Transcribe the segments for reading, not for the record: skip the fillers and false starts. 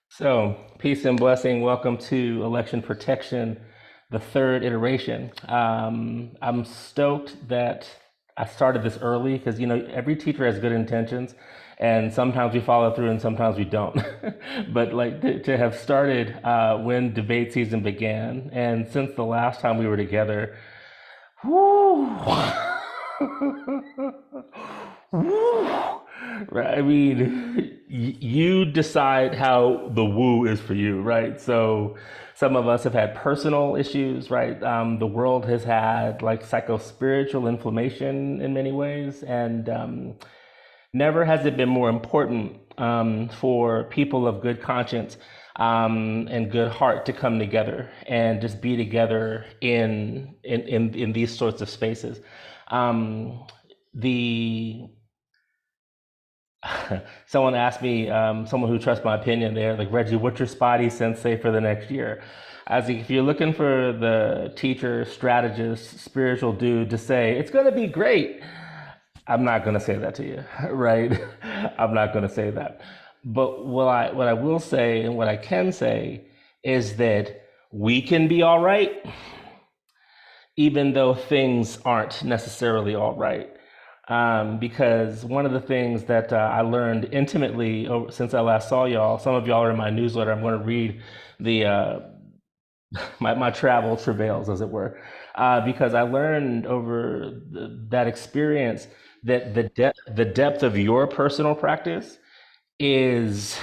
So, peace and blessing. Welcome to Election Protection, the third iteration. I'm stoked that I started this early because, every teacher has good intentions, and sometimes we follow through and sometimes we don't. But, like, to have started when debate season began, and since the last time we were together, whoo, woo. Right. I mean, you decide how the woo is for you, right? So some of us have had personal issues, right? The world has had like psycho-spiritual inflammation in many ways, and never has it been more important for people of good conscience and good heart to come together and just be together in these sorts of spaces. Um, the Someone asked me, someone who trusts my opinion, they're like, Reggie, what's your spotty sensei for the next year? I was like, if you're looking for the teacher, strategist, spiritual dude to say, it's going to be great, I'm not going to say that to you, right? I'm not going to say that. But what I will say and what I can say is that we can be all right, even though things aren't necessarily all right. Because one of the things that I learned intimately since I last saw y'all, some of y'all are in my newsletter. I'm going to read the my travel travails, as it were, because I learned over that experience that the depth of your personal practice is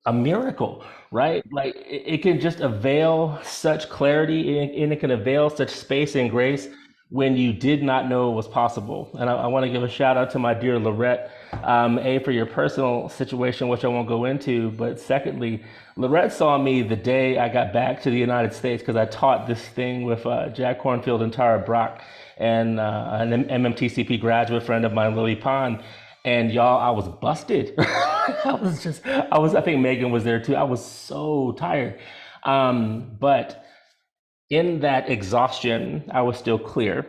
a miracle, right? Like it can just avail such clarity and it can avail such space and grace when you did not know it was possible. And I want to give a shout out to my dear Lorette, for your personal situation, which I won't go into. But secondly, Lorette saw me the day I got back to the United States because I taught this thing with Jack Cornfield and Tara Brock and an MMTCP graduate friend of mine, Lily Pond. And y'all, I was busted. I think Megan was there too. I was so tired. But in that exhaustion, I was still clear.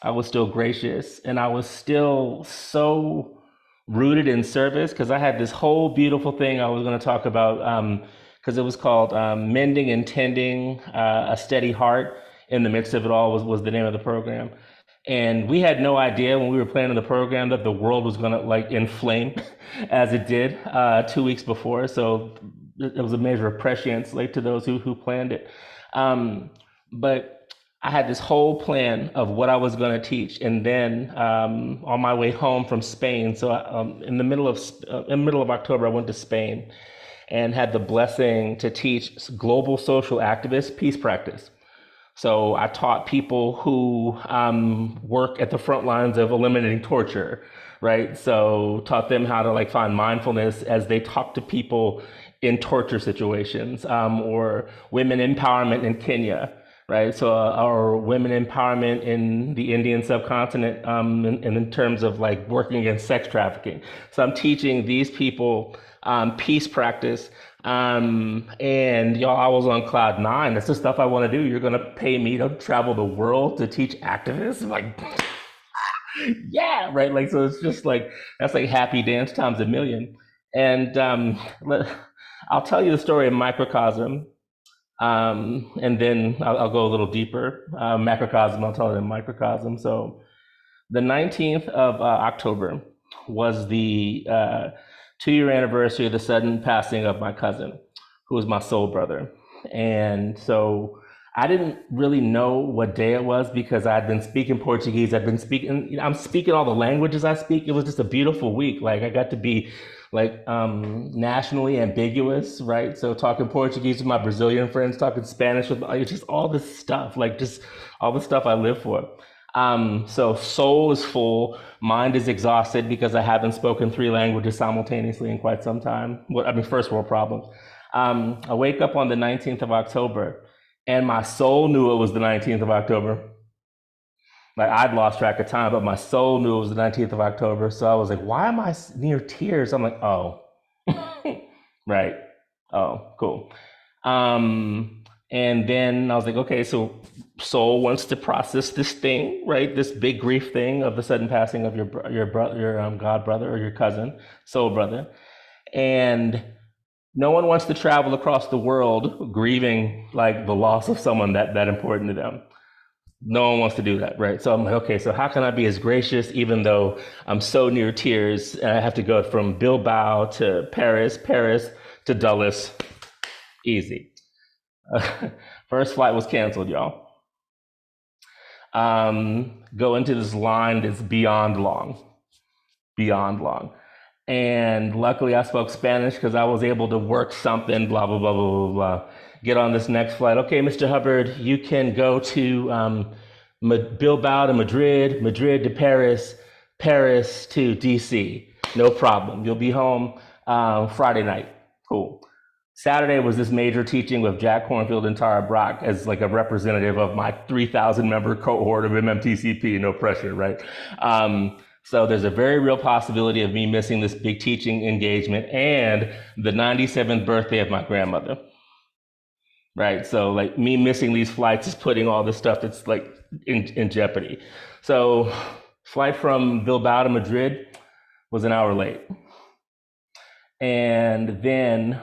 I was still gracious. And I was still so rooted in service because I had this whole beautiful thing I was going to talk about because it was called Mending and Tending a Steady Heart in the Midst of It All was the name of the program. And we had no idea when we were planning the program that the world was going to like inflame as it did 2 weeks before. So it was a measure of prescience like to those who planned it. But I had this whole plan of what I was going to teach, and then on my way home from Spain, so in the middle of October, I went to Spain and had the blessing to teach global social activists peace practice. So I taught people who work at the front lines of eliminating torture, right? So taught them how to like find mindfulness as they talk to people in torture situations, or women empowerment in Kenya, right? So or women empowerment in the Indian subcontinent, in terms of like working against sex trafficking. So I'm teaching these people peace practice. And y'all, I was on cloud nine. That's the stuff I want to do. You're going to pay me to travel the world to teach activists? Like, yeah, right. Like, so it's just like, that's like happy dance times a million. And I'll tell you the story of microcosm. And then I'll go a little deeper. Macrocosm, I'll tell it in microcosm. So the 19th of October was the 2 year anniversary of the sudden passing of my cousin, who was my soul brother. And so I didn't really know what day it was because I'd been speaking Portuguese. I'd been speaking, I'm speaking all the languages I speak. It was just a beautiful week. Like I got to be like nationally ambiguous, right? So talking Portuguese with my Brazilian friends, talking Spanish with just all this stuff, like just all the stuff I live for. So soul is full, mind is exhausted because I haven't spoken 3 languages simultaneously in quite some time. Well, I mean, first world problems. I wake up on the 19th of October and my soul knew it was the 19th of October. Like I'd lost track of time, but my soul knew it was the 19th of October. So I was like, why am I near tears? I'm like, oh, right. Oh, cool. And then I was like, okay, so soul wants to process this thing, right? This big grief thing of the sudden passing of your god brother or your cousin, soul brother. And no one wants to travel across the world grieving like the loss of someone that important to them. No one wants to do that, right? So I'm like, okay, so how can I be as gracious even though I'm so near tears and I have to go from Bilbao to Paris, Paris to Dulles? Easy. First flight was canceled, y'all. Go into this line that's beyond long, beyond long. And luckily, I spoke Spanish because I was able to work something, blah, blah, blah, blah, blah, blah. Get on this next flight. Okay, Mr. Hubbard, you can go to Bilbao to Madrid, Madrid to Paris, Paris to DC. No problem. You'll be home Friday night. Cool. Saturday was this major teaching with Jack Cornfield and Tara Brock as like a representative of my 3,000 member cohort of MMTCP. No pressure, right? So there's a very real possibility of me missing this big teaching engagement and the 97th birthday of my grandmother, right? So like me missing these flights is putting all this stuff that's like in jeopardy. So flight from Bilbao to Madrid was an hour late. And then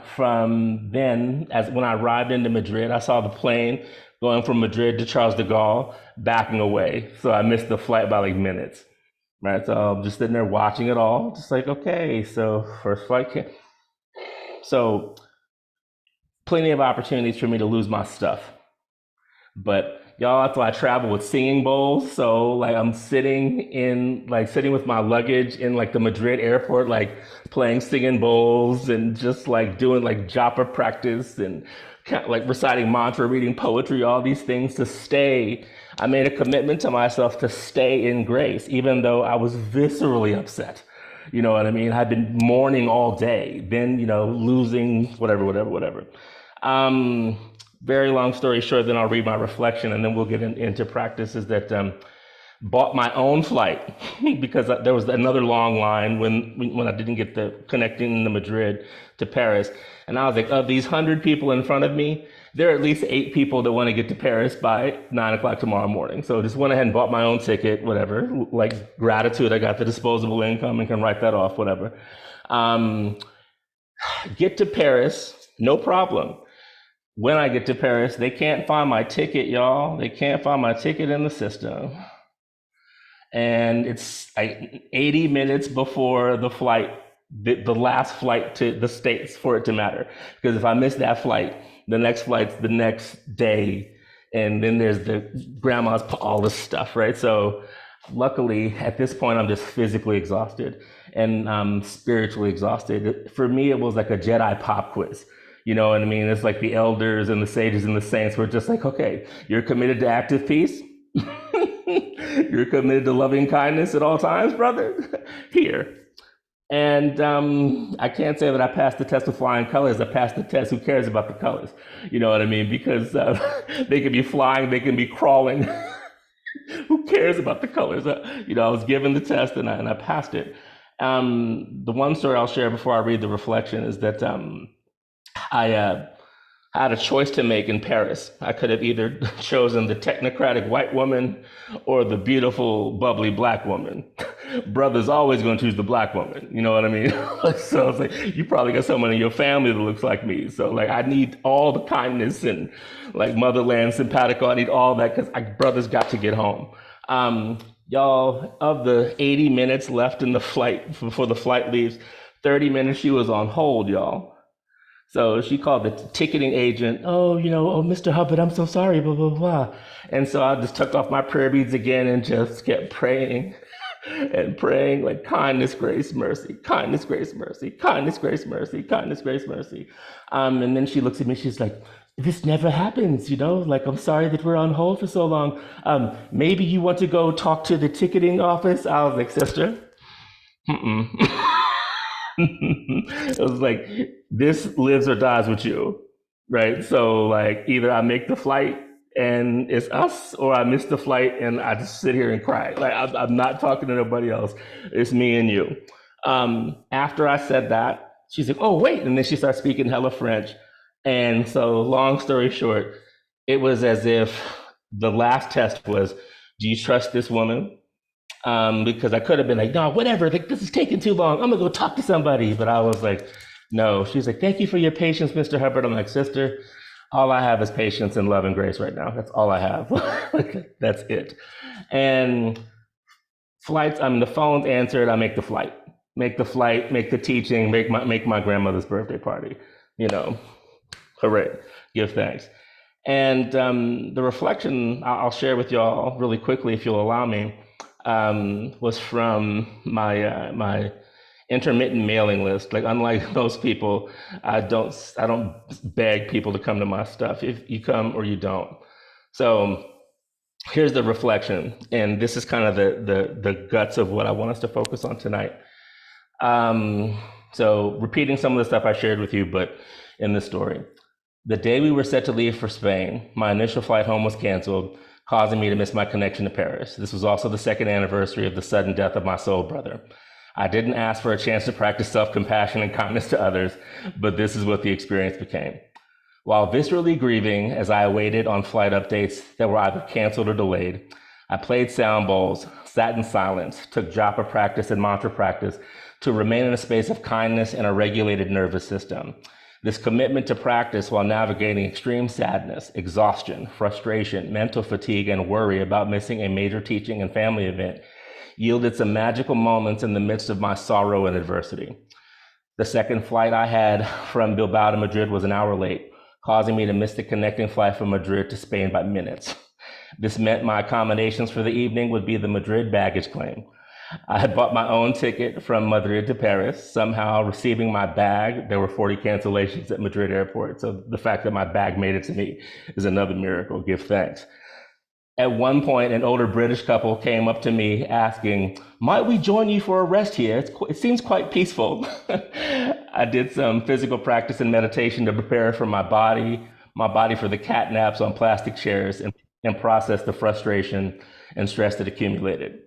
as when I arrived into Madrid, I saw the plane going from Madrid to Charles de Gaulle backing away. So I missed the flight by like minutes. Right, so I'm just sitting there watching it all, just like, okay, so first flight came. So plenty of opportunities for me to lose my stuff. But y'all, that's why I travel with singing bowls. So like I'm sitting with my luggage in like the Madrid airport, like playing singing bowls and just like doing like japa practice and like reciting mantra, reading poetry, all these things to stay. I made a commitment to myself to stay in grace, even though I was viscerally upset. You know what I mean? I've been mourning all day, then, losing whatever. Um, Very long story short, then I'll read my reflection and then we'll get into practices that bought my own flight because there was another long line when I didn't get the connecting to Madrid to Paris. And I was like, of these 100 people in front of me, there are at least 8 people that want to get to Paris by 9 o'clock tomorrow morning. So just went ahead and bought my own ticket, whatever. Like gratitude, I got the disposable income and can write that off, whatever. Get to Paris, no problem. When I get to Paris, they can't find my ticket, y'all. They can't find my ticket in the system. And it's 80 minutes before the flight, the last flight to the States for it to matter. Because if I miss that flight, the next flight's the next day. And then there's the grandma's, all this stuff, right? So luckily, at this point, I'm just physically exhausted and spiritually exhausted. For me, it was like a Jedi pop quiz. You know what I mean? It's like the elders and the sages and the saints were just like, okay, you're committed to active peace. You're committed to loving kindness at all times, brother. Here. And I can't say that I passed the test with flying colors. I passed the test. Who cares about the colors? You know what I mean? Because they can be flying, they can be crawling. Who cares about the colors? I was given the test and I passed it. The one story I'll share before I read the reflection is that I had a choice to make in Paris. I could have either chosen the technocratic white woman or the beautiful, bubbly black woman. Brother's always going to choose the black woman. You know what I mean? So I was like, you probably got someone in your family that looks like me. So like, I need all the kindness and like motherland simpatico. I need all that because brother's got to get home. Y'all, of the 80 minutes left in the flight before the flight leaves, 30 minutes she was on hold, y'all. So she called the ticketing agent. Oh, Mr. Hubbard, I'm so sorry, blah, blah, blah. And so I just took off my prayer beads again and just kept praying and praying like kindness, grace, mercy, kindness, grace, mercy, kindness, grace, mercy, kindness, grace, mercy. And then she looks at me, she's like, this never happens, like, I'm sorry that we're on hold for so long. Maybe you want to go talk to the ticketing office? I was like, sister, it was like, this lives or dies with you, right? So like either I make the flight and it's us, or I miss the flight and I just sit here and cry. Like I'm not talking to nobody else. It's me and you. After I said that, she's like, oh, wait. And then she starts speaking hella French. And so long story short, it was as if the last test was, do you trust this woman? Because I could have been like, no, whatever, like, this is taking too long. I'm gonna go talk to somebody. But I was like, No, she's like, thank you for your patience, Mr. Hubbard. I'm like, sister, all I have is patience and love and grace right now. That's all I have. That's it. And flights, I mean, the phone's answered. I make the flight, make the teaching, make my grandmother's birthday party. You know, hooray, give thanks. And the reflection I'll share with y'all really quickly, if you'll allow me, was from my intermittent mailing list. Like unlike most people, I don't beg people to come to my stuff. If you come or you don't. So here's the reflection, and this is kind of the guts of what I want us to focus on tonight. So repeating some of the stuff I shared with you, but in the story. The day we were set to leave for Spain, my initial flight home was canceled, causing me to miss my connection to Paris. This was also the second anniversary of the sudden death of my soul brother. I didn't ask for a chance to practice self compassion and kindness to others, but this is what the experience became. While viscerally grieving as I awaited on flight updates that were either canceled or delayed, I played sound bowls, sat in silence, took japa practice and mantra practice to remain in a space of kindness and a regulated nervous system. This commitment to practice while navigating extreme sadness, exhaustion, frustration, mental fatigue, and worry about missing a major teaching and family event yielded some magical moments in the midst of my sorrow and adversity. The second flight I had from Bilbao to Madrid was an hour late, causing me to miss the connecting flight from Madrid to Spain by minutes. This meant my accommodations for the evening would be the Madrid baggage claim. I had bought my own ticket from Madrid to Paris. Somehow, receiving my bag, there were 40 cancellations at Madrid airport. So the fact that my bag made it to me is another miracle. Give thanks. At one point, an older British couple came up to me asking, might we join you for a rest here? It seems quite peaceful. I did some physical practice and meditation to prepare for my body for the cat naps on plastic chairs, and process the frustration and stress that accumulated.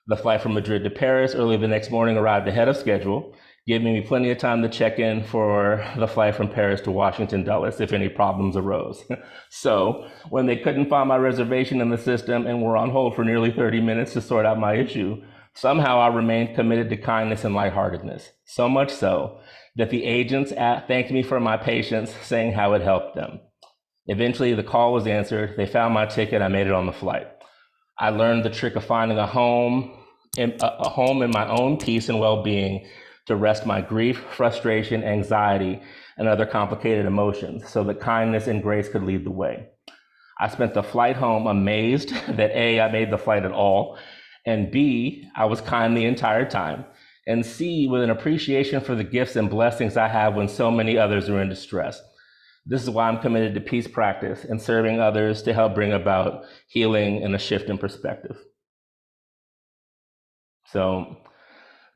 The flight from Madrid to Paris early the next morning arrived ahead of schedule, giving me plenty of time to check in for the flight from Paris to Washington Dulles if any problems arose. So when they couldn't find my reservation in the system and were on hold for nearly 30 minutes to sort out my issue, somehow I remained committed to kindness and lightheartedness. So much so that the agents thanked me for my patience, saying how it helped them. Eventually, the call was answered. They found my ticket. I made it on the flight. I learned the trick of finding a home in my own peace and well-being to rest my grief, frustration, anxiety, and other complicated emotions so that kindness and grace could lead the way. I spent the flight home amazed that A, I made the flight at all, and B, I was kind the entire time, and C, with an appreciation for the gifts and blessings I have when so many others are in distress. This is why I'm committed to peace practice and serving others to help bring about healing and a shift in perspective. So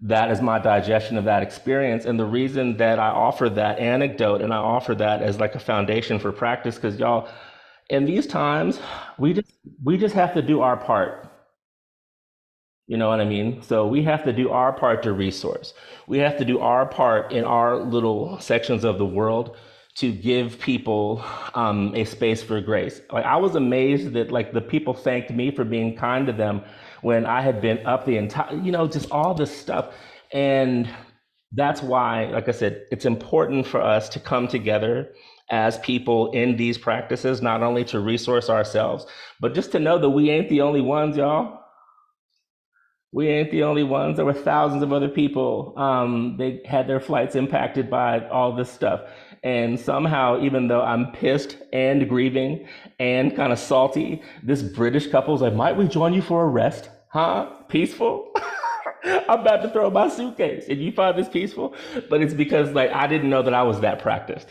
that is my digestion of that experience. And the reason that I offer that anecdote and I offer that as like a foundation for practice, because y'all, in these times, we just have to do our part. You know what I mean? So we have to do our part to resource. We have to do our part in our little sections of the world to give people a space for grace. Like I was amazed that like the people thanked me for being kind to them when I had been up the entire, just all this stuff. And that's why, like I said, it's important for us to come together as people in these practices, not only to resource ourselves, but just to know that we ain't the only ones, y'all. We ain't the only ones. There were thousands of other people. They had their flights impacted by all this stuff. And somehow, even though I'm pissed and grieving and kind of salty, this British couple's like, might we join you for a rest? Huh? Peaceful? I'm about to throw my suitcase. And you find this peaceful? But it's because like I didn't know that I was that practiced.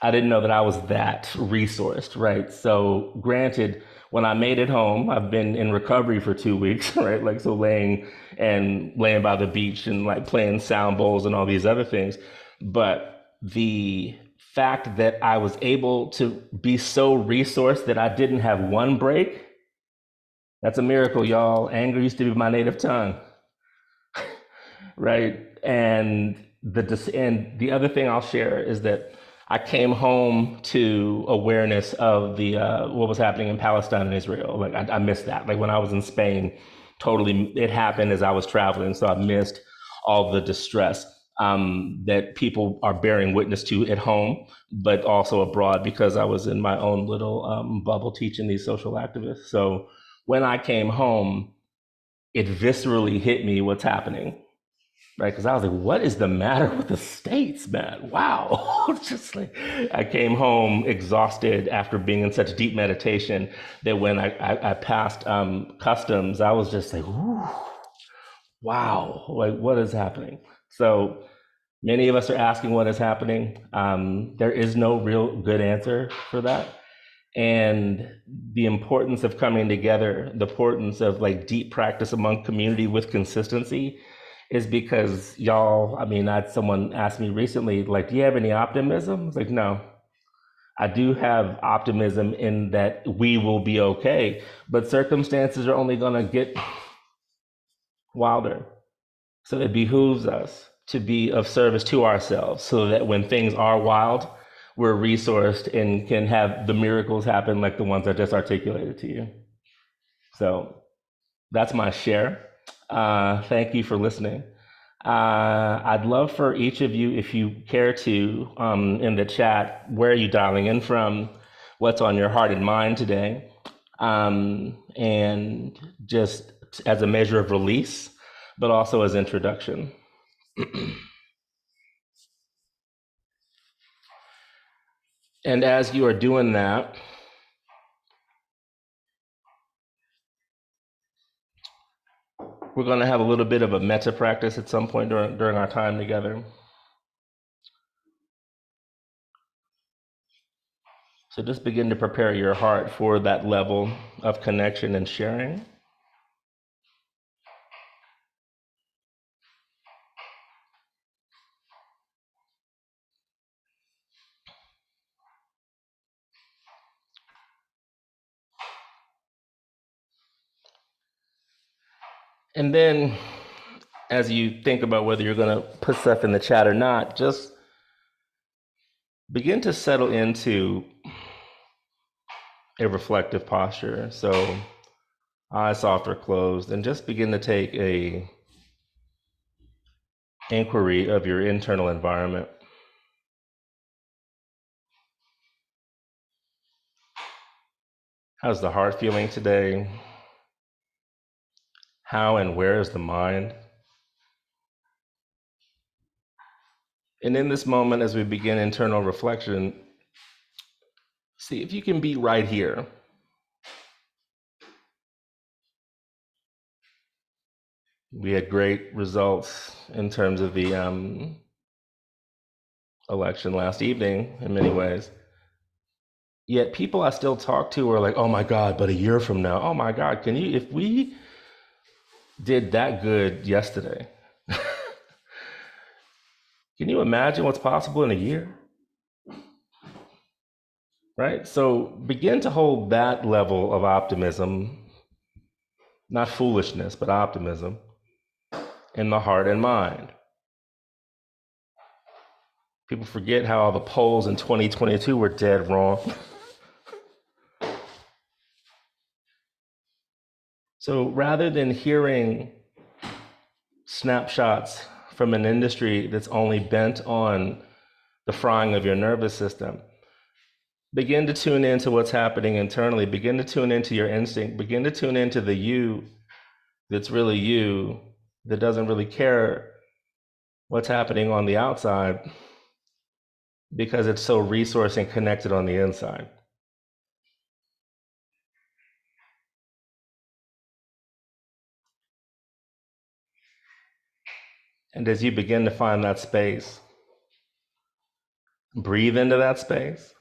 I didn't know that I was that resourced, right? So, granted, when I made it home, I've been in recovery for 2 weeks, right? Like, so laying by the beach and like playing sound bowls and all these other things. But the fact that I was able to be so resourced that I didn't have one break, that's a miracle, y'all. Anger used to be my native tongue, right? And the other thing I'll share is that I came home to awareness of the what was happening in Palestine and Israel. Like I missed that. Like when I was in Spain, totally it happened as I was traveling, so I missed all the distress. that people are bearing witness to at home, but also abroad because I was in my own little bubble teaching these social activists. So when I came home, it viscerally hit me what's happening, right? Because I was like, what is the matter with the states, man? Wow. Just like I came home exhausted after being in such deep meditation that when I passed customs, I was just like, ooh, wow, like what is happening? So many of us are asking what is happening. There is no real good answer for that. And the importance of coming together, the importance of like deep practice among community with consistency is because y'all, I mean, I had someone asked me recently, like, do you have any optimism? I was like, no. I do have optimism in that we will be okay, but circumstances are only going to get wilder. So it behooves us to be of service to ourselves so that when things are wild, we're resourced and can have the miracles happen like the ones I just articulated to you. So that's my share. Thank you for listening. I'd love for each of you, if you care to, in the chat, where are you dialing in from? What's on your heart and mind today? And just as a measure of release, but also as introduction. And as you are doing that, we're going to have a little bit of a metta practice at some point during our time together. So just begin to prepare your heart for that level of connection and sharing. And then as you think about whether you're going to put stuff in the chat or not, just begin to settle into a reflective posture. So eyes soft or closed, and just begin to take a inquiry of your internal environment. How's the heart feeling today? How and where is the mind? And in this moment, as we begin internal reflection, see if you can be right here. We had great results in terms of the election last evening in many ways. Yet people I still talk to are like, oh my God, but a year from now, oh my God, if we did that good yesterday, can you imagine what's possible in a year? Right? So begin to hold that level of optimism, not foolishness, but optimism in the heart and mind. People forget how all the polls in 2022 were dead wrong. So rather than hearing snapshots from an industry that's only bent on the frying of your nervous system, begin to tune into what's happening internally. Begin to tune into your instinct. Begin to tune into the you that's really you, that doesn't really care what's happening on the outside because it's so resourced and connected on the inside. And as you begin to find that space, breathe into that space.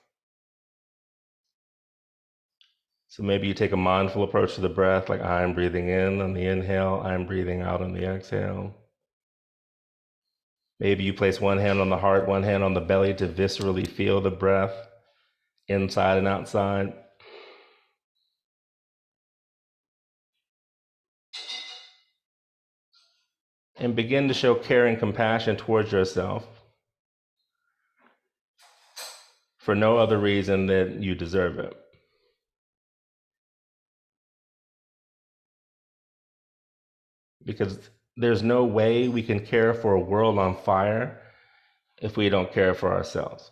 So maybe you take a mindful approach to the breath, like I'm breathing in on the inhale, I'm breathing out on the exhale. Maybe you place one hand on the heart, one hand on the belly to viscerally feel the breath inside and outside. And begin to show care and compassion towards yourself for no other reason than you deserve it. Because there's no way we can care for a world on fire if we don't care for ourselves.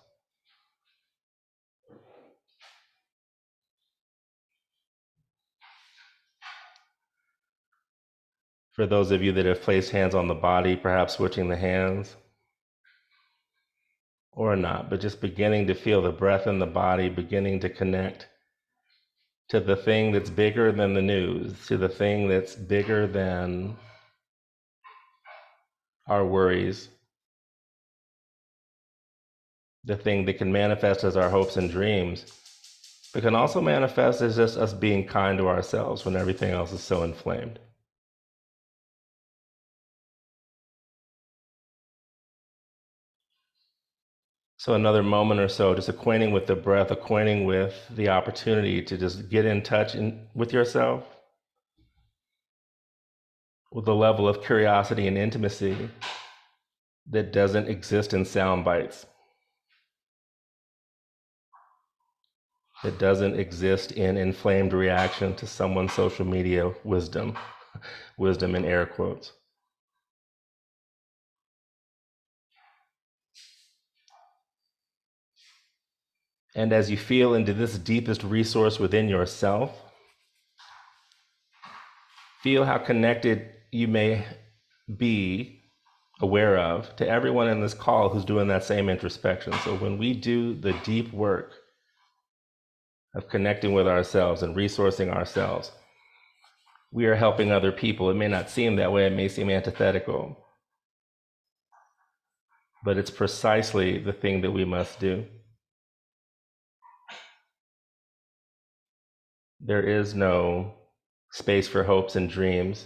For those of you that have placed hands on the body, perhaps switching the hands or not, but just beginning to feel the breath in the body, beginning to connect to the thing that's bigger than the news, to the thing that's bigger than our worries, the thing that can manifest as our hopes and dreams, but can also manifest as just us being kind to ourselves when everything else is so inflamed. So another moment or so, just acquainting with the breath, acquainting with the opportunity to just get in touch with yourself, with a level of curiosity and intimacy that doesn't exist in sound bites, that doesn't exist in inflamed reaction to someone's social media wisdom, wisdom in air quotes. And as you feel into this deepest resource within yourself, feel how connected you may be aware of to everyone in this call who's doing that same introspection. So when we do the deep work of connecting with ourselves and resourcing ourselves, we are helping other people. It may not seem that way, it may seem antithetical, but it's precisely the thing that we must do. There is no space for hopes and dreams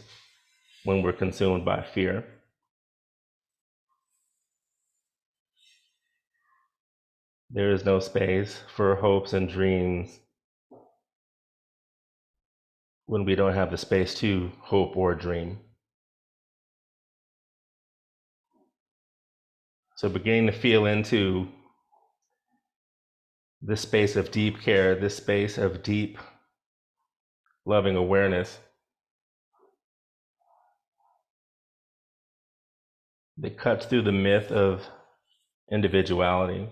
when we're consumed by fear. There is no space for hopes and dreams when we don't have the space to hope or dream. So beginning to feel into this space of deep care, this space of deep loving awareness that cuts through the myth of individuality,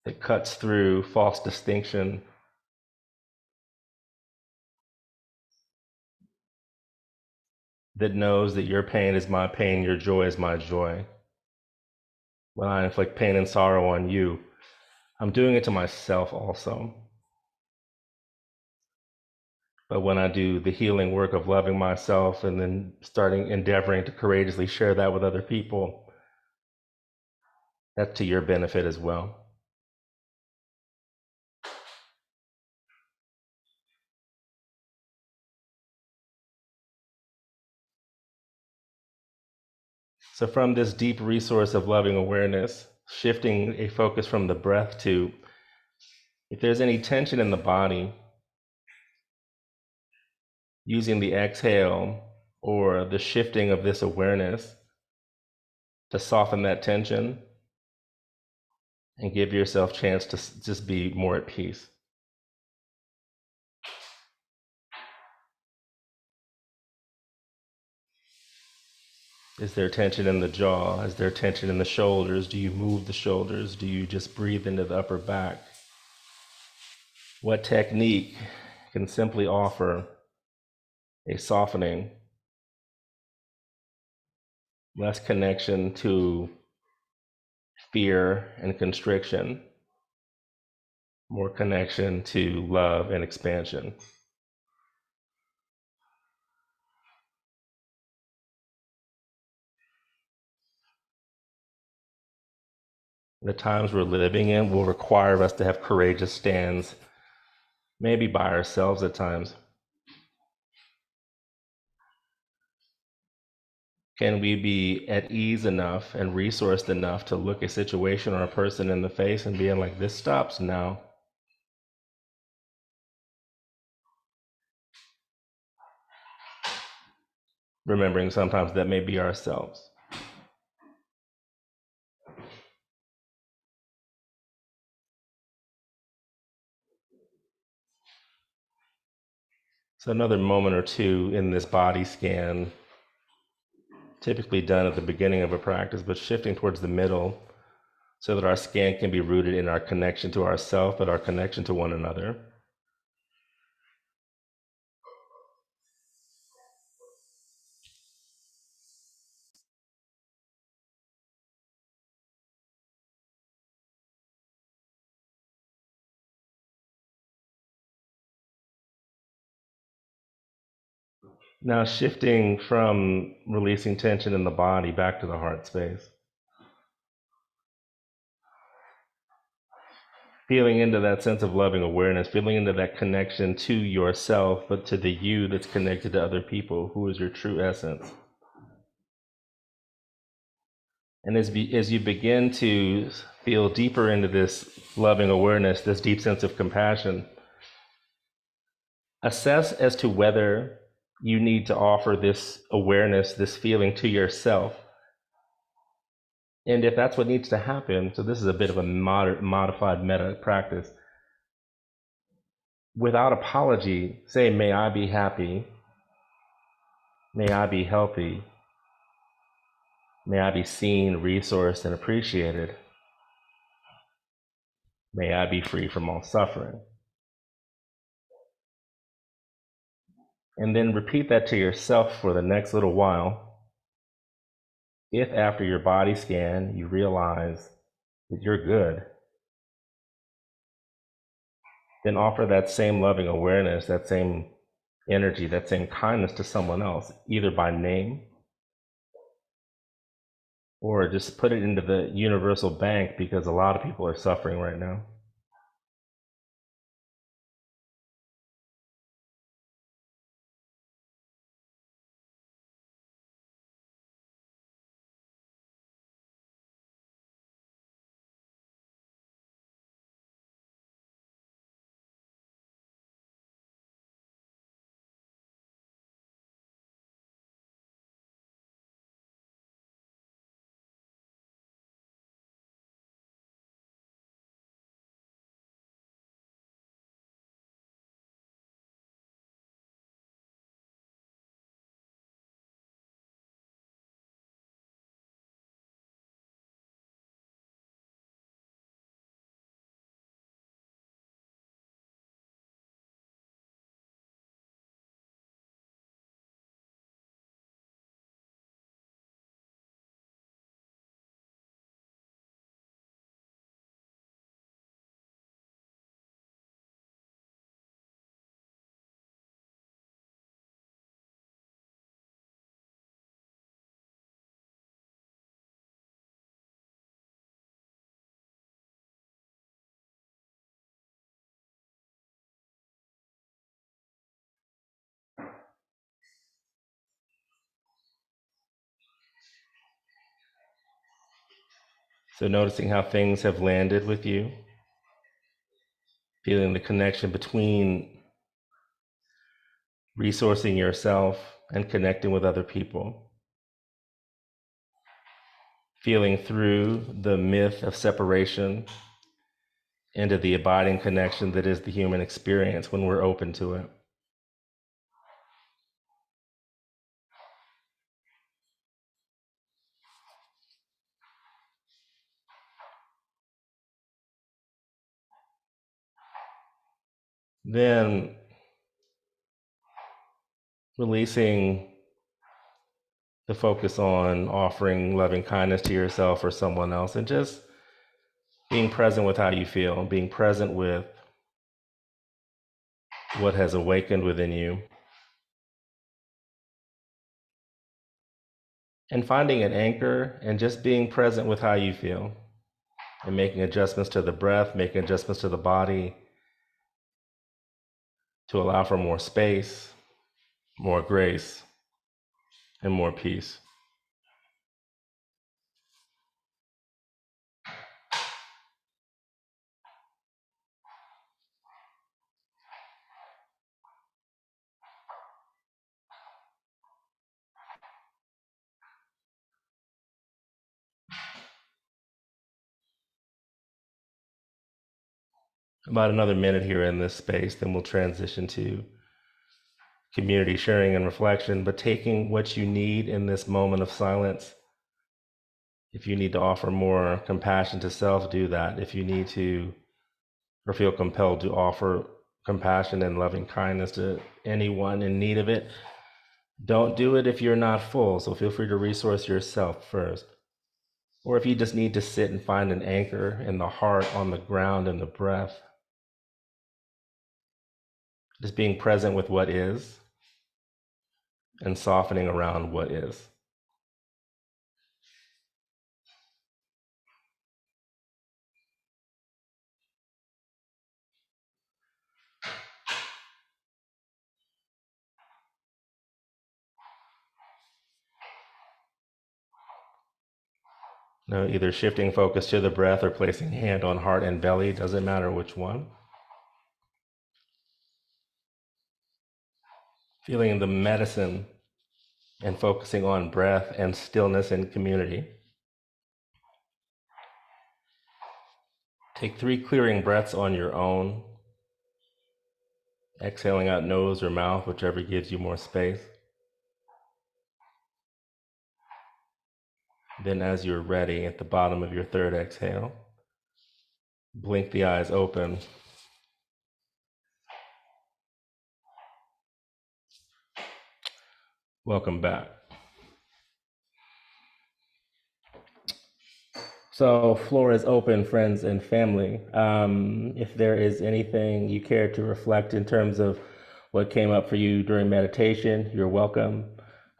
that cuts through false distinction, that knows that your pain is my pain, your joy is my joy. When I inflict pain and sorrow on you, I'm doing it to myself also. But when I do the healing work of loving myself and then endeavoring to courageously share that with other people, that's to your benefit as well. So from this deep resource of loving awareness, shifting a focus from the breath to, if there's any tension in the body, using the exhale or the shifting of this awareness to soften that tension and give yourself a chance to just be more at peace. Is there tension in the jaw? Is there tension in the shoulders? Do you move the shoulders? Do you just breathe into the upper back? What technique can simply offer a softening, less connection to fear and constriction, more connection to love and expansion? The times we're living in will require us to have courageous stands, maybe by ourselves at times. Can we be at ease enough and resourced enough to look a situation or a person in the face and being like, this stops now? Remembering sometimes that may be ourselves. So another moment or two in this body scan, typically done at the beginning of a practice, but shifting towards the middle so that our scan can be rooted in our connection to ourself, but our connection to one another. Now shifting from releasing tension in the body back to the heart space. Feeling into that sense of loving awareness, feeling into that connection to yourself, but to the you that's connected to other people, who is your true essence. And as you begin to feel deeper into this loving awareness, this deep sense of compassion, assess as to whether you need to offer this awareness, this feeling to yourself. And if that's what needs to happen, so this is a bit of a modified meta practice, without apology, say, may I be happy, may I be healthy, may I be seen, resourced, and appreciated, may I be free from all suffering. And then repeat that to yourself for the next little while. If after your body scan you realize that you're good, then offer that same loving awareness, that same energy, that same kindness to someone else, either by name or just put it into the universal bank, because a lot of people are suffering right now. So noticing how things have landed with you, feeling the connection between resourcing yourself and connecting with other people, feeling through the myth of separation into the abiding connection that is the human experience when we're open to it. Then releasing the focus on offering loving kindness to yourself or someone else, and just being present with how you feel, being present with what has awakened within you, and finding an anchor and just being present with how you feel, and making adjustments to the breath, making adjustments to the body to allow for more space, more grace, and more peace. About another minute here in this space, then we'll transition to community sharing and reflection, but taking what you need in this moment of silence. If you need to offer more compassion to self, do that. If you need to or feel compelled to offer compassion and loving kindness to anyone in need of it, don't do it if you're not full. So feel free to resource yourself first. Or if you just need to sit and find an anchor in the heart, on the ground, in the breath, just being present with what is and softening around what is. Now, either shifting focus to the breath or placing hand on heart and belly, doesn't matter which one. Feeling the medicine and focusing on breath and stillness and community. Take 3 clearing breaths on your own, exhaling out nose or mouth, whichever gives you more space. Then, as you're ready, at the bottom of your 3rd exhale, blink the eyes open. Welcome back. So, floor is open, friends and family. If there is anything you care to reflect in terms of what came up for you during meditation, you're welcome.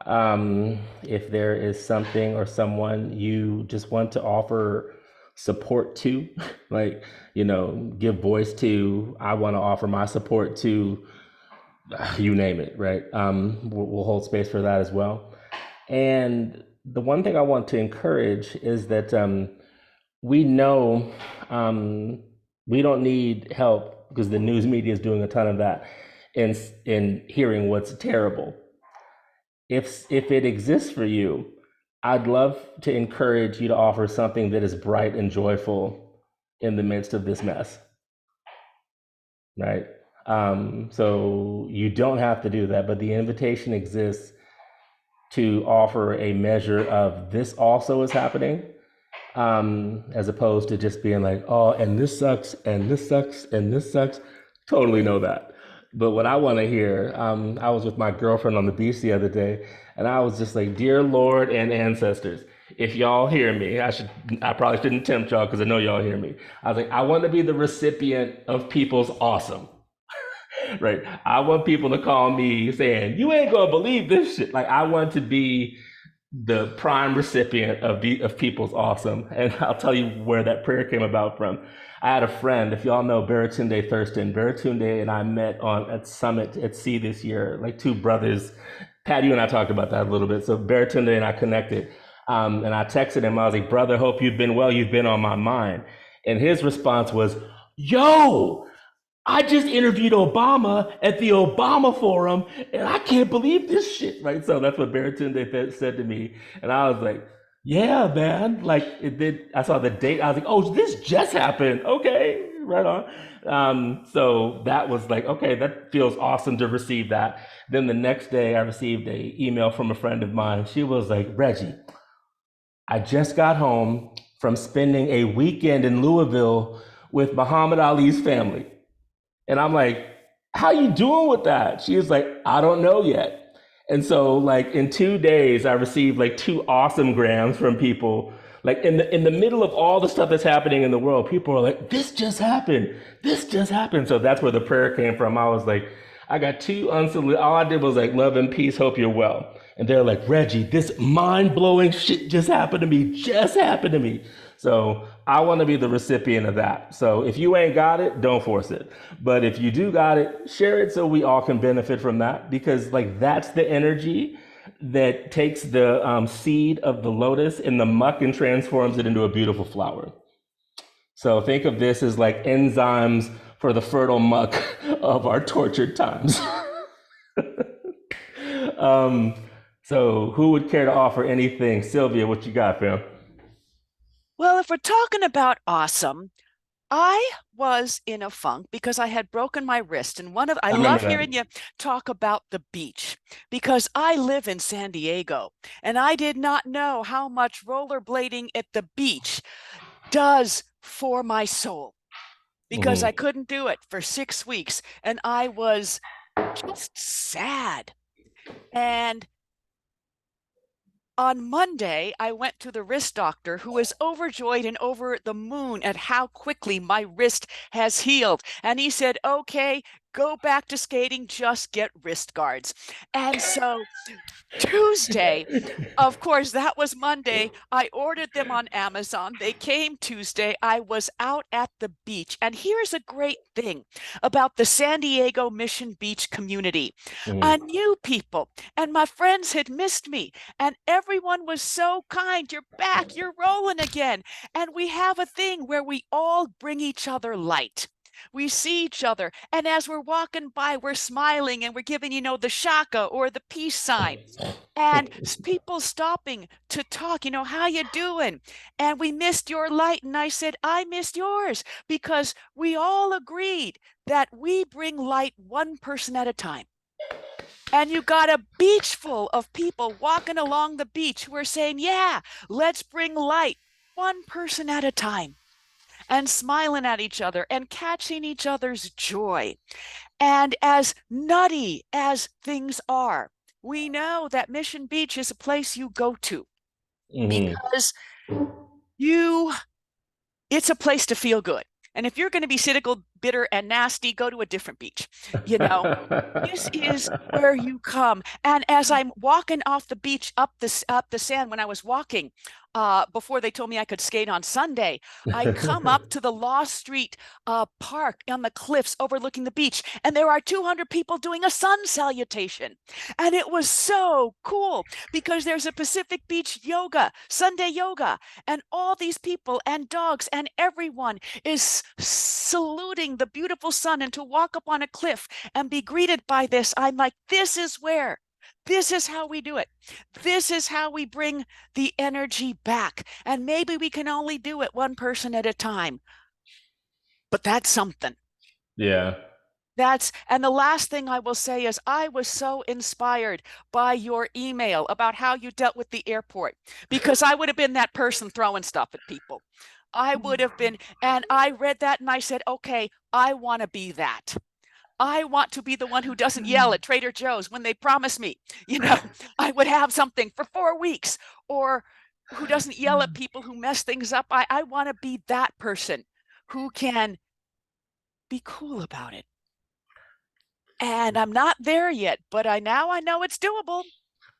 If there is something or someone you just want to offer support to, like, give voice to, I want to offer my support to, you name it, right? We'll hold space for that as well. And the one thing I want to encourage is that we know um, we don't need help because the news media is doing a ton of that in hearing what's terrible. If it exists for you, I'd love to encourage you to offer something that is bright and joyful in the midst of this mess, right? So you don't have to do that, but the invitation exists to offer a measure of this also is happening, as opposed to just being like, oh, and this sucks, and this sucks, and this sucks. Totally know that. But what I want to hear, I was with my girlfriend on the beach the other day, and I was just like, dear Lord and ancestors, if y'all hear me, I probably shouldn't tempt y'all because I know y'all hear me. I was like, I want to be the recipient of people's awesome, right? I want people to call me saying, you ain't gonna believe this shit. Like, I want to be the prime recipient of people's awesome. And I'll tell you where that prayer came about from. I had a friend, if y'all know Baratunde Thurston. Baratunde and I met on at Summit at Sea this year, like two brothers. Pat, you and I talked about that a little bit. So Baratunde and I connected. And I texted him. I was like, brother, hope you've been well. You've been on my mind. And his response was, yo, I just interviewed Obama at the Obama Forum, and I can't believe this shit, right? So that's what Baratunde said to me, and I was like, "Yeah, man!" Like it did. I saw the date. I was like, "Oh, this just happened." Okay, right on. So that was like, okay, that feels awesome to receive that. Then the next day, I received a email from a friend of mine. She was like, "Reggie, I just got home from spending a weekend in Louisville with Muhammad Ali's family." And I'm like, how you doing with that? She was like, I don't know yet. And so like in 2 days, I received like 2 awesome grams from people. Like in the middle of all the stuff that's happening in the world, people are like, this just happened. This just happened. So that's where the prayer came from. I was like, I got 2 unsolicited, all I did was like, love and peace, hope you're well. And they're like, Reggie, this mind blowing shit just happened to me, just happened to me. So I want to be the recipient of that. So if you ain't got it, don't force it. But if you do got it, share it so we all can benefit from that, because like that's the energy that takes the seed of the lotus in the muck and transforms it into a beautiful flower. So think of this as like enzymes for the fertile muck of our tortured times. um, so who would care to offer anything? Sylvia, what you got, fam? Well, if we're talking about awesome, I was in a funk because I had broken my wrist. And I I remember love that. hearing you talk about the beach because I live in San Diego and I did not know how much rollerblading at the beach does for my soul because I Hmm. couldn't do it for 6 weeks and I was just sad. And on Monday, I went to the wrist doctor who is overjoyed and over the moon at how quickly my wrist has healed. And he said, okay, go back to skating, just get wrist guards. And so Tuesday, of course, that was Monday. I ordered them on Amazon. They came Tuesday. I was out at the beach. And here's a great thing about the San Diego Mission Beach community. I Hmm. knew people, and my friends had missed me, and everyone was so kind. You're back, you're rolling again. And we have a thing where we all bring each other light. We see each other, and as we're walking by, we're smiling and we're giving, the shaka or the peace sign and people stopping to talk, how you doing? And we missed your light. And I said, I missed yours because we all agreed that we bring light one person at a time. And you got a beach full of people walking along the beach who are saying, yeah, let's bring light one person at a time and smiling at each other and catching each other's joy. And as nutty as things are, we know that Mission Beach is a place you go to Hmm. because you it's a place to feel good. And if you're going to be cynical, bitter, and nasty, go to a different beach. You know, this is where you come. And as I'm walking off the beach up the sand when I was walking, before they told me I could skate on Sunday, I come up to the Law Street park on the cliffs overlooking the beach, and there are 200 people doing a sun salutation. And it was so cool because there's a Pacific Beach yoga, Sunday yoga, and all these people and dogs and everyone is saluting the beautiful sun. And to walk up on a cliff and be greeted by this, I'm like, this is how we do it. This is how we bring the energy back. And maybe we can only do it one person at a time, but that's something. Yeah. And the last thing I will say is I was so inspired by your email about how you dealt with the airport because I would have been that person throwing stuff at people. I would have been, and I read that and I said, okay, I want to be that. I want to be the one who doesn't yell at Trader Joe's when they promise me, I would have something for 4 weeks, or who doesn't yell at people who mess things up. I want to be that person who can be cool about it. And I'm not there yet, but I know it's doable.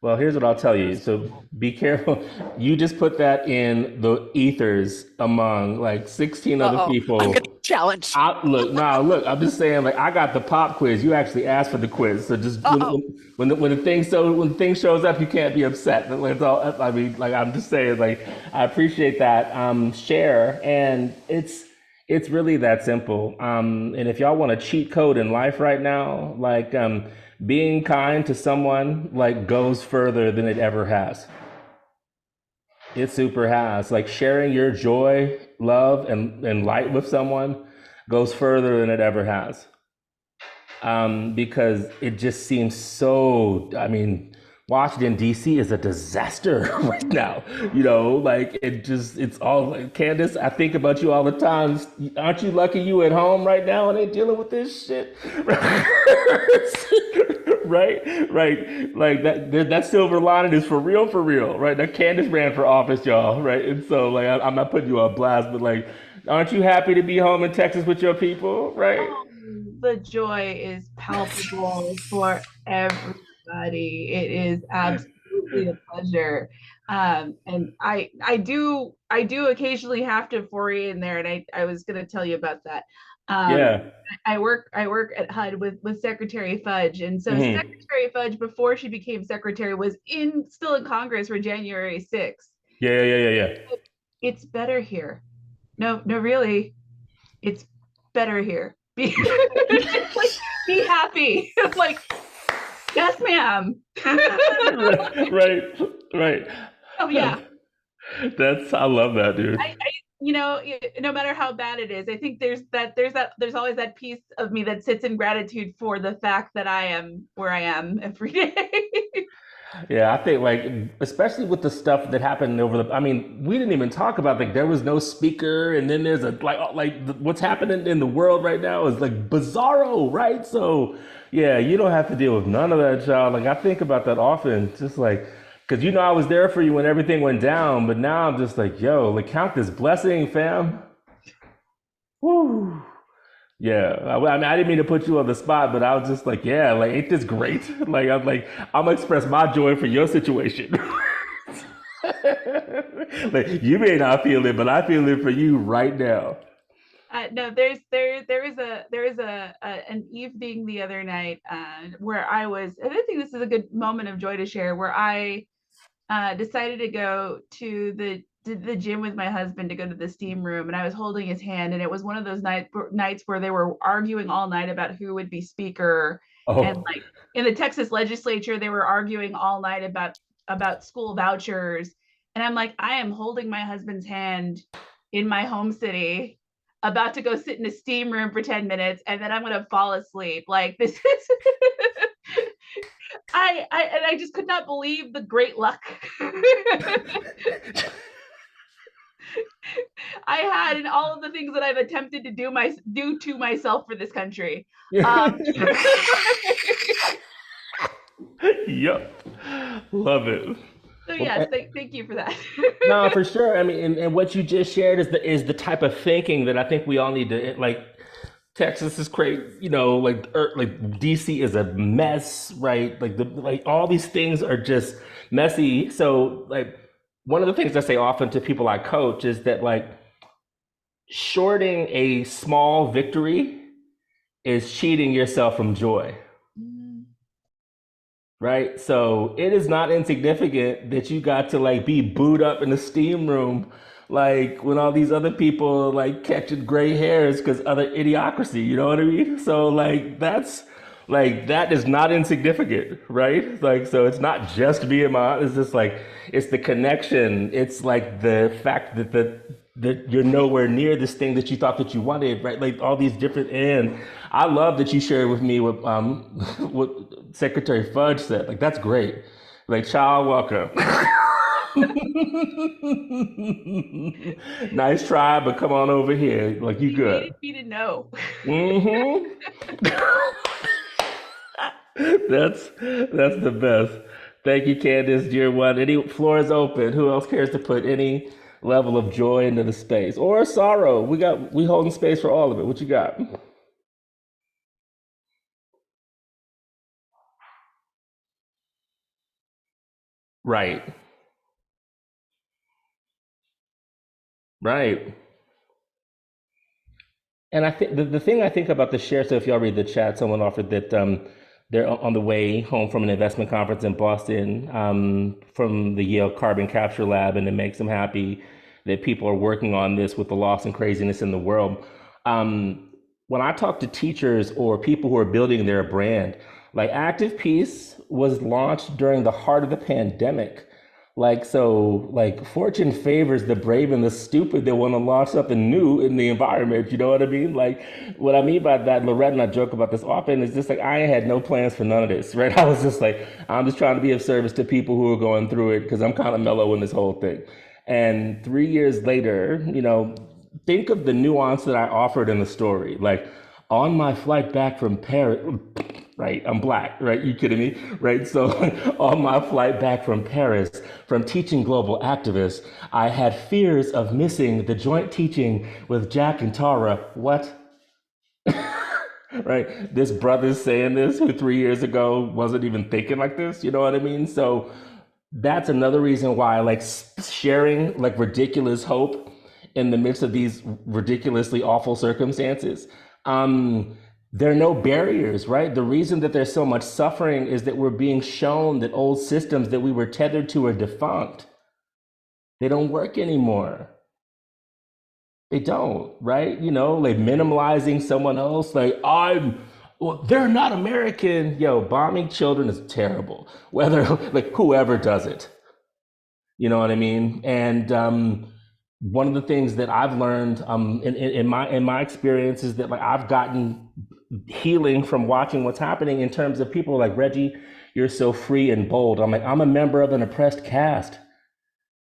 Well, here's what I'll tell you. Just So doable. be careful. You just put that in the ethers among like 16 other Uh-oh, I'm gonna people. challenge. Look, now look, I'm just saying, like, I got the pop quiz. You actually asked for the quiz. So just Uh-oh. when the thing shows up, you can't be upset. That's all. I mean, like, I'm just saying, like, I appreciate that share, and it's really that simple. And if y'all want a cheat code in life right now, like, being kind to someone like goes further than it ever has. It super has. Like sharing your joy, love, and light with someone goes further than it ever has. Because it just seems so. I mean, Washington D.C. is a disaster right now. Like it's all. Like, Candace, I think about you all the time. Aren't you lucky you at home right now and they dealing with this shit? Right, right. Like that silver lining is for real, right? That Candace ran for office, y'all, right? And so, like, I'm not putting you on blast, but like, aren't you happy to be home in Texas with your people, right? Oh, the joy is palpable for everybody. It is absolutely a pleasure. And I do occasionally have to foray in there, and I was going to tell you about that. Um, Yeah. I work at HUD with Secretary Fudge, and so Hmm. Secretary Fudge, before she became secretary, was in still in Congress for January 6th. Yeah, yeah, yeah, yeah, It's better here. No, no, really, it's better here. Be like, be happy. Like, yes, ma'am. yeah. Right, right. Oh yeah. That's I love that, I, dude. no matter how bad it is, I think there's always that piece of me that sits in gratitude for the fact that I am where I am every day. Yeah, I think like especially with the stuff that happened over the. I mean, we didn't even talk about like there was no speaker, and then there's a what's happening in the world right now is like bizarro, right? So yeah, you don't have to deal with none of that, child. Like I think about that often, just like because I was there for you when everything went down, but now I'm just like, yo, like count this blessing, fam. Woo. Yeah, I mean, I didn't mean to put you on the spot, but I was just like, yeah, like, ain't this great? I'm gonna express my joy for your situation. Like, you may not feel it, but I feel it for you right now. No, there is an evening the other night where I was, and I think this is a good moment of joy to share, where I decided to go to the gym with my husband to go to the steam room, and I was holding his hand, and it was one of those nights where they were arguing all night about who would be speaker, and Oh, like in the Texas legislature they were arguing all night about school vouchers, and I'm like, I am holding my husband's hand in my home city, about to go sit in a steam room for 10 minutes, and then I'm going to fall asleep. Like this is I just could not believe the great luck I had in all of the things that I've attempted to do to myself for this country. Um, yep, love it. so Well, yes, thank you for that. no, for sure. I mean, and what you just shared is the type of thinking that I think we all need to like. Texas is crazy, like DC is a mess, right? Like all these things are just messy. So like one of the things I say often to people I coach is that like shorting a small victory is cheating yourself from joy, right? So it is not insignificant that you got to like be booed up in the steam room, like when all these other people like catching gray hairs because other idiocracy. You know what I mean? So that is not insignificant, right? Like so, it's not just being my. It's just like it's the connection. It's like the fact that that you're nowhere near this thing that you thought that you wanted, right? Like all these different and I love that you shared with me what Secretary Fudge said. Like that's great. Like child welcome. Nice try, but come on over here. Like you You good. needed me to know. Mm-hmm. That's the best. Thank you, Candace, dear one. Any floor is open. Who else cares to put any level of joy into the space or sorrow? We holding space for all of it. What you got? Right, right. And I think the thing I think about the share, so if y'all read the chat, someone offered that they're on the way home from an investment conference in Boston from the Yale Carbon Capture Lab, and it makes them happy that people are working on this with the loss and craziness in the world. When I talk to teachers or people who are building their brand, like Active Peace was launched during the heart of the pandemic. Like fortune favors the brave and the stupid that want to launch something new in the environment. You know what I mean? Like what I mean by that, Lorette and I joke about this often, is just like I had no plans for none of this, right? I was just like, I'm just trying to be of service to people who are going through it because I'm kind of mellow in this whole thing. And 3 years later, think of the nuance that I offered in the story. Like on my flight back from Paris, right? I'm black, right? You kidding me? Right? So on my flight back from Paris, from teaching global activists, I had fears of missing the joint teaching with Jack and Tara. What? Right? This brother's saying this who 3 years ago wasn't even thinking like this. You know what I mean? So that's another reason why I like sharing like ridiculous hope in the midst of these ridiculously awful circumstances. There are no barriers, right? The reason that there's so much suffering is that we're being shown that old systems that we were tethered to are defunct. They don't work anymore. They don't, right? Like minimalizing someone else, like well, they're not American. Yo, bombing children is terrible. Whether like whoever does it, you know what I mean? And one of the things that I've learned in my experience is that like I've gotten healing from watching what's happening in terms of people like Reggie. You're so free and bold. I'm like I'm a member of an oppressed caste,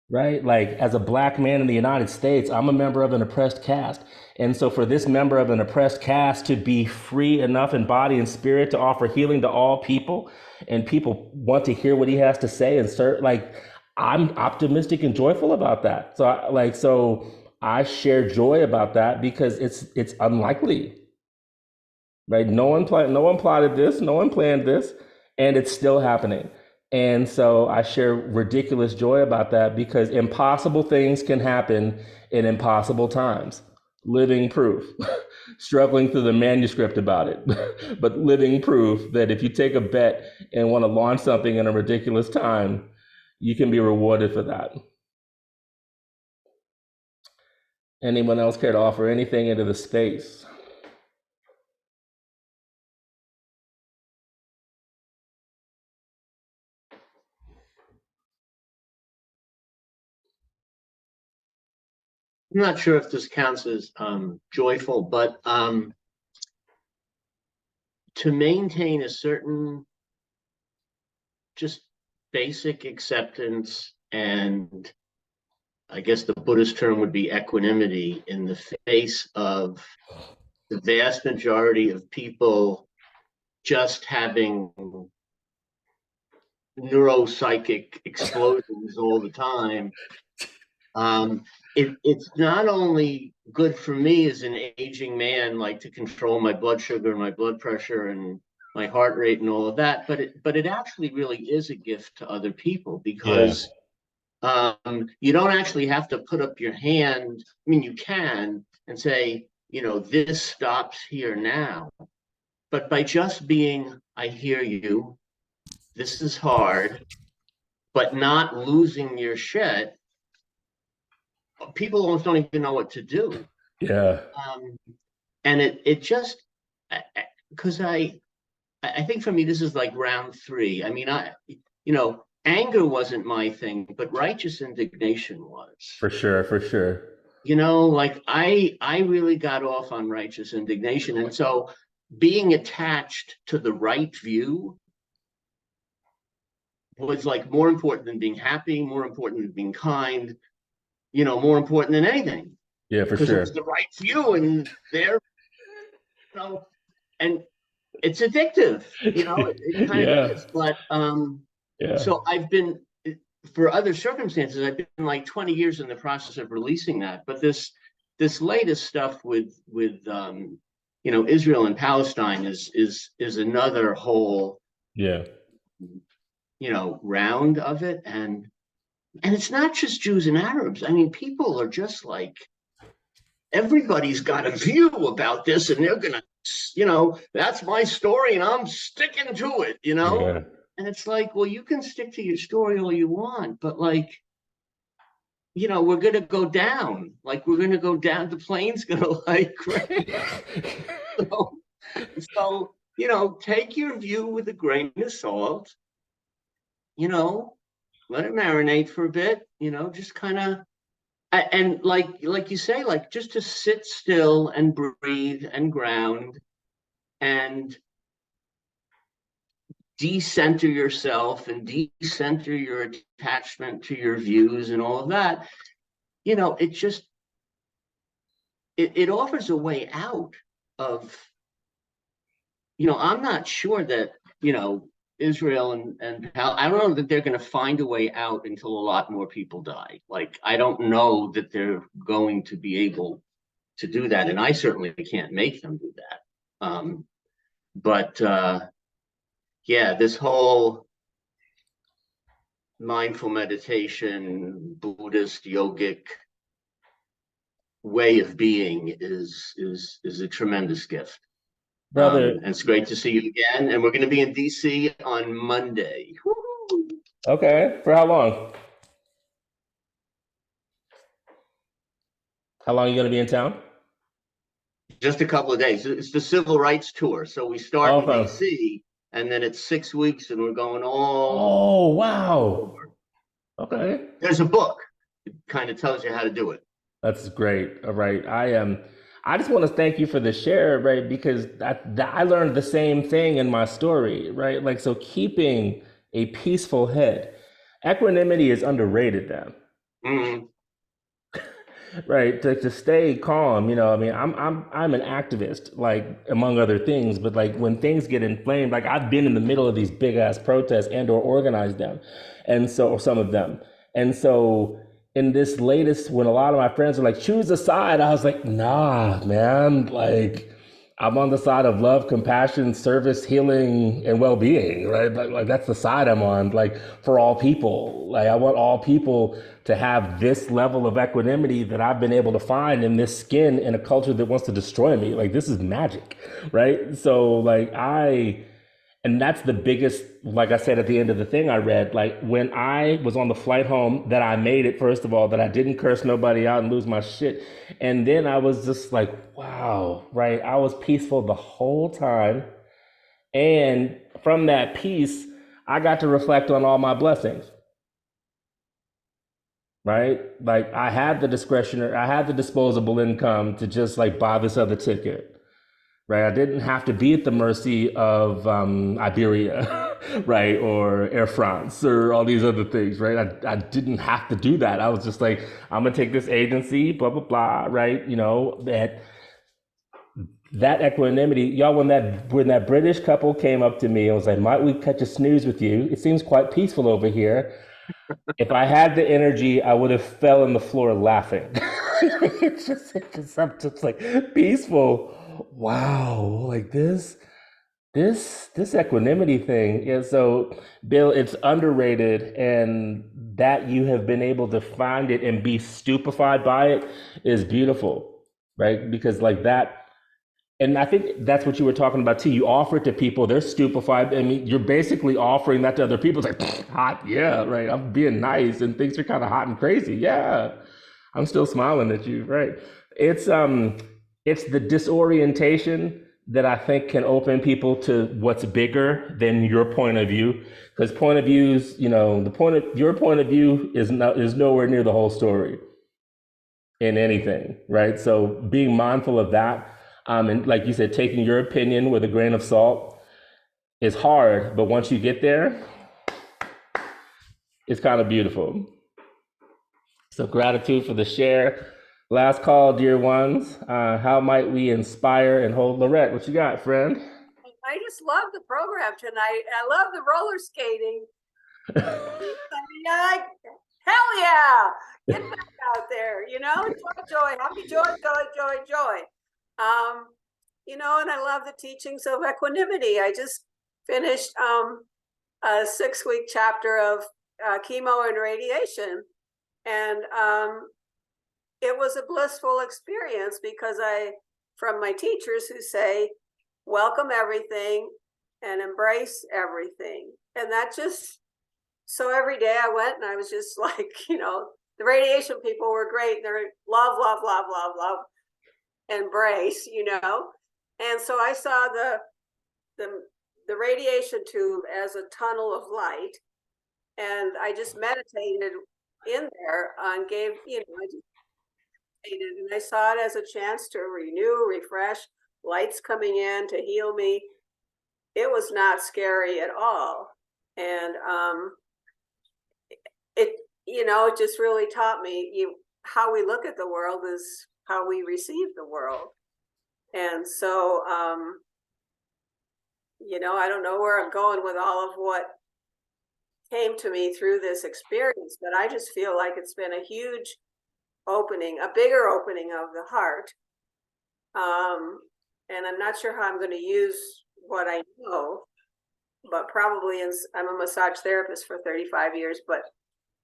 right? Like as a black man in the United States, I'm a member of an oppressed caste. And so for this member of an oppressed caste to be free enough in body and spirit to offer healing to all people and people want to hear what he has to say and serve, like I'm optimistic and joyful about that. So I share joy about that because it's unlikely, right? No one plotted this, no one planned this, and it's still happening. And so I share ridiculous joy about that because impossible things can happen in impossible times. Living proof. Struggling through the manuscript about it, but living proof that if you take a bet and want to launch something in a ridiculous time, you can be rewarded for that. Anyone else care to offer anything into the space? I'm not sure if this counts as joyful, but to maintain a certain just basic acceptance, and I guess the Buddhist term would be equanimity in the face of the vast majority of people just having neuropsychic explosions all the time. It's not only good for me as an aging man, like to control my blood sugar, my blood pressure, and my heart rate, and all of that, but it actually really is a gift to other people Yeah. because you don't actually have to put up your hand. I mean, you can and say, this stops here now. But by just being, I hear you, this is hard, but not losing your shit, people almost don't even know what to do. Yeah. And it just, because I think for me, this is like round three. I mean, anger wasn't my thing, but righteous indignation was. For sure, for sure. Like I really got off on righteous indignation. And so being attached to the right view was like more important than being happy, more important than being kind, more important than anything. Yeah, for Because it was sure. the right view, and there, and it's addictive, it kind of Yeah, is. But yeah. so I've been, for other circumstances, I've been like 20 years in the process of releasing that. But this latest stuff with Israel and Palestine is another whole Yeah. round of it. And it's not just Jews and Arabs. I mean, people are just like, everybody's got a view about this, and they're gonna, that's my story, and I'm sticking to it. Yeah. And it's like, well, you can stick to your story all you want, but like, we're gonna go down. Like, we're gonna go down. The plane's gonna like crash. So, take your view with a grain of salt. Let it marinate for a bit. Just kind of, and like you say, like just to sit still and breathe and ground and decenter yourself and decenter your attachment to your views and all of that. It just it offers a way out of, I'm not sure that, Israel and I don't know that they're going to find a way out until a lot more people die. Like, I don't know that they're going to be able to do that, and I certainly can't make them do that. But yeah, this whole mindful meditation, Buddhist, yogic way of being is a tremendous gift. Brother, And it's great to see you again. And we're going to be in DC on Monday. Woo-hoo. okay. For how long? How long are you gonna be in town? Just a couple of days. It's the civil rights tour. So we start in Okay. DC, and then it's 6 weeks, and we're going all Oh, wow. over. Okay. There's a book. It kind of tells you how to do it. That's great. All right. I just want to thank you for the share, right? Because I learned the same thing in my story, right? Like, so keeping a peaceful head. Equanimity is underrated then. Mm, Right, to stay calm, I mean, I'm an activist, like among other things, but like when things get inflamed, like I've been in the middle of these big ass protests and or organized them, and so some of them, and so in this latest, when a lot of my friends were like, choose a side, I was like, nah, man, like I'm on the side of love, compassion, service, healing, and well-being, right? Like that's the side I'm on, like for all people. Like I want all people to have this level of equanimity that I've been able to find in this skin in a culture that wants to destroy me. Like this is magic, right? So and that's the biggest, like I said at the end of the thing I read, like when I was on the flight home, that I made it, first of all, that I didn't curse nobody out and lose my shit. And then I was just like, wow, right? I was peaceful the whole time. And from that peace, I got to reflect on all my blessings, right? Like I had the discretionary, I had the disposable income to just like buy this other ticket, right? I didn't have to be at the mercy of Iberia, right, or Air France, or all these other things, right? I didn't have to do that. I was just like, I'm gonna take this agency, blah blah blah, right? That equanimity, y'all. When that British couple came up to me, I was like, "Might we catch a snooze with you? It seems quite peaceful over here." If I had the energy, I would have fell on the floor laughing. I'm just like peaceful. Wow, like this equanimity thing. Yeah, so Bill, it's underrated, and that you have been able to find it and be stupefied by it is beautiful, right? Because like that, and I think that's what you were talking about too. You offer it to people, they're stupefied. I mean, you're basically offering that to other people. It's like, hot, yeah, right. I'm being nice and things are kind of hot and crazy. Yeah. I'm still smiling at you, right? It's the disorientation that I think can open people to what's bigger than your point of view. Because point of views, the point of your point of view is nowhere near the whole story in anything, right? So being mindful of that, and like you said, taking your opinion with a grain of salt is hard, but once you get there, it's kind of beautiful. So gratitude for the share. Last call, dear ones. How might we inspire and hold Lorette? What you got, friend? I just love the program tonight. I love the roller skating. Hell yeah, get back out there, joy, happy joy. And I love the teachings of equanimity. I just finished a 6-week chapter of chemo and radiation, and it was a blissful experience because from my teachers who say, welcome everything and embrace everything. And that just, so every day I went and I was just like, the radiation people were great. They're love, love, love, love, love, embrace, And so I saw the radiation tube as a tunnel of light. And I just meditated in there and I just meditated, and I saw it as a chance to renew, refresh, lights coming in to heal me. It was not scary at all. And it just really taught me how we look at the world is how we receive the world. And so I don't know where I'm going with all of what came to me through this experience, but I just feel like it's been a huge opening, a bigger opening of the heart. And I'm not sure how I'm going to use what I know, but probably I'm a massage therapist for 35 years, but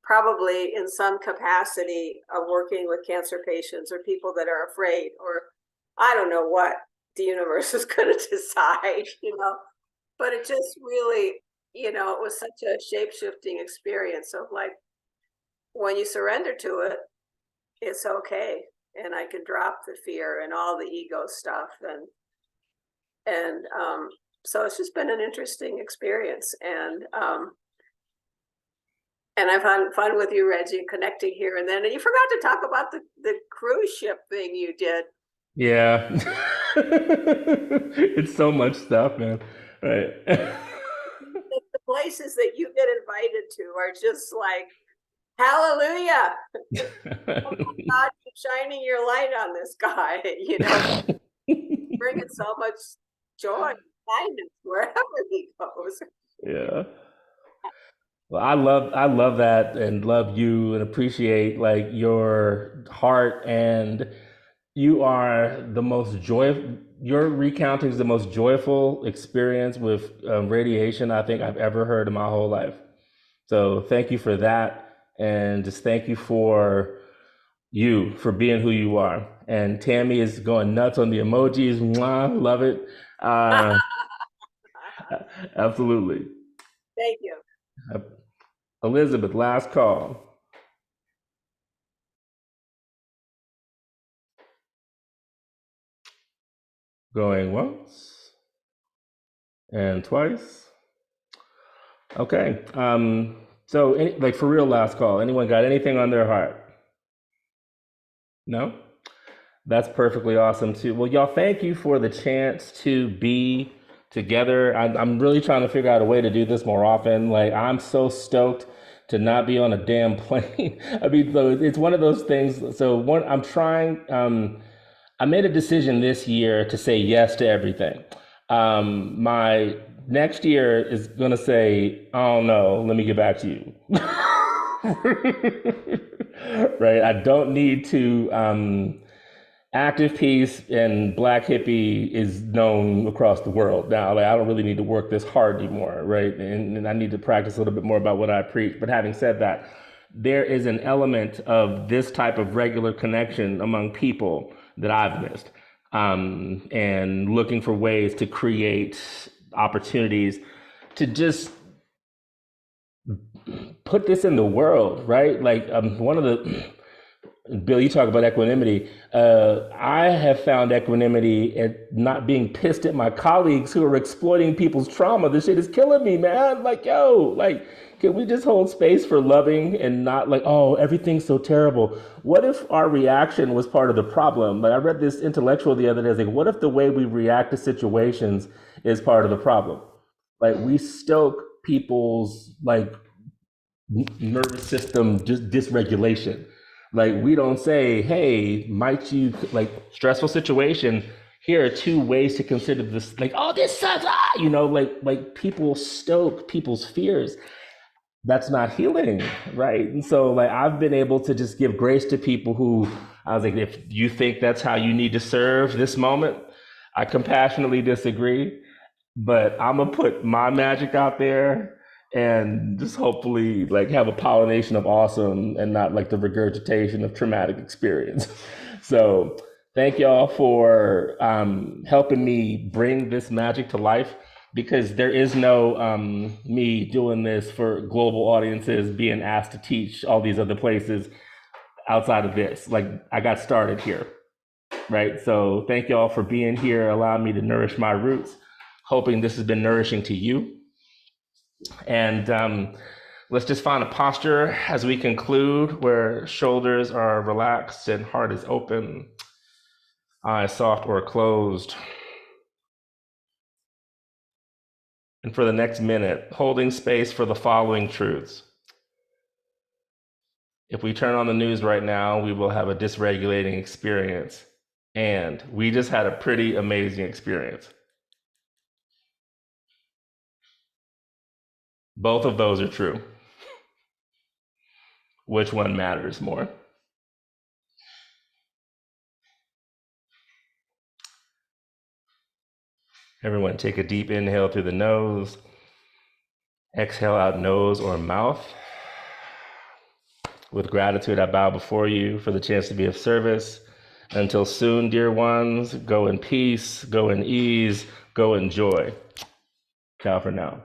probably in some capacity of working with cancer patients or people that are afraid, or I don't know what the universe is going to decide, but it just really, it was such a shape-shifting experience of like, when you surrender to it, it's okay. And I can drop the fear and all the ego stuff. And so it's just been an interesting experience. And And I've had fun with you, Reggie, connecting here and then. And you forgot to talk about the cruise ship thing you did. Yeah. It's so much stuff, man. Right. The places that you get invited to are just like, hallelujah. Oh my God, keep shining your light on this guy, bringing so much joy and kindness wherever he goes. Yeah. Well, I love that and love you and appreciate like your heart, and you are the most your recounting is the most joyful experience with radiation I think I've ever heard in my whole life. So thank you for that, and just thank you for being who you are. And Tammy is going nuts on the emojis. Mwah, love it. Uh, absolutely. Thank you. Elizabeth, last call. Going once and twice. Okay. So, like for real, last call. Anyone got anything on their heart? No? That's perfectly awesome too. Well, y'all, thank you for the chance to be together. I'm really trying to figure out a way to do this more often. Like, I'm so stoked to not be on a damn plane. I mean, so it's one of those things. So, I'm trying. I made a decision this year to say yes to everything. My next year is going to say, oh no, let me get back to you. Right? I don't need to. Active Peace and Black Hippie is known across the world now. Like, I don't really need to work this hard anymore, right? And I need to practice a little bit more about what I preach. But having said that, there is an element of this type of regular connection among people that I've missed, and looking for ways to create opportunities to just put this in the world, right? Like, one of the Bill, you talk about equanimity. I have found equanimity at not being pissed at my colleagues who are exploiting people's trauma. This shit is killing me, man. Like, yo, like, can we just hold space for loving and not like, oh, everything's so terrible? What if our reaction was part of the problem? Like, I read this intellectual the other day. Like, what if the way we react to situations is part of the problem? Like, we stoke people's like nervous system dysregulation. Like, we don't say, hey, might you, like, stressful situation, here are two ways to consider this, like, oh, this sucks, like people stoke people's fears. That's not healing, right? And so, like, I've been able to just give grace to people who, I was like, if you think that's how you need to serve this moment, I compassionately disagree, but I'm gonna put my magic out there and just hopefully like have a pollination of awesome and not like the regurgitation of traumatic experience. So thank y'all for helping me bring this magic to life, because there is no me doing this for global audiences being asked to teach all these other places outside of this. Like, I got started here, right? So thank y'all for being here, allowing me to nourish my roots, hoping this has been nourishing to you. And let's just find a posture as we conclude where shoulders are relaxed and heart is open, eyes soft or closed. And for the next minute, holding space for the following truths. If we turn on the news right now, we will have a dysregulating experience. And we just had a pretty amazing experience. Both of those are true. Which one matters more? Everyone take a deep inhale through the nose. Exhale out nose or mouth. With gratitude, I bow before you for the chance to be of service. Until soon, dear ones, go in peace, go in ease, go in joy. Ciao for now.